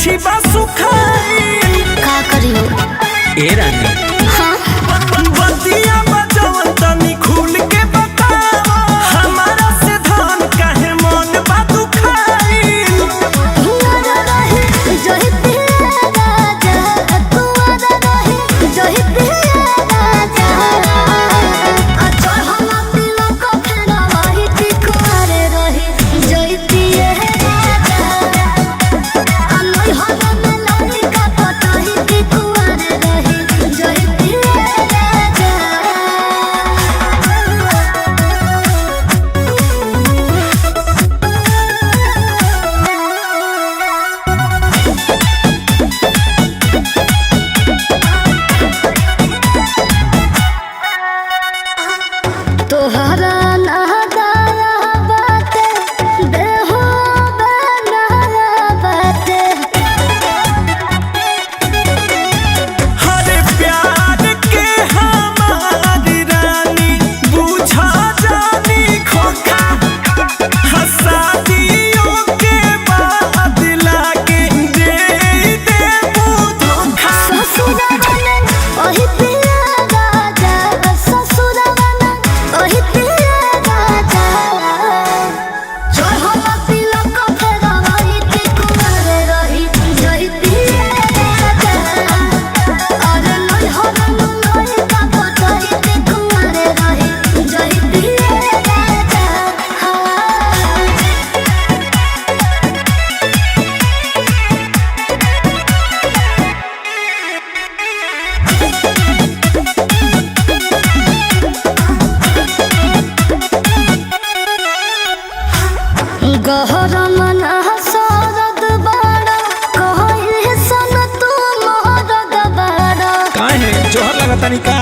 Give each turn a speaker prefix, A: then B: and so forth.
A: गाछी बा सुखाई
B: का करियो
A: ए रानी
B: हाँ
A: बतिया बजवन तनी खुल के बताओ हमारा से धान काहे मन बा दुखाई
B: कुंवारा रहे जोहि पिया राजा कुंवारा रहे जोहि पिया राजा अच्छा हम दिलो को फेरा वही ती कुंवारे रहे जोहि पिया राजा अनोई होना में लाई का पता ही ती कुंवारे रहे जोहि पिया राजा तोहरा नहदाया बाटे देहो बनाया बाटे
A: हरे प्यार के हमारी रानी बुझा जानी खोखा हसादियों के बाद लागे दे धोखा
B: ससुरवाना ओही पिया राजा ससुरवाना ओही पिया राजा जोय होला तिलक फेरा वही ती कुंवारे रही जोही पिया राजा अरे लोई होला लोई का पता ही ती कुंवारे रही जोही पिया राजा गहरा मन हसरद बाड़ा कहई सन तू मोहरद बाड़ा
A: काहे जोहर लगता नहीं का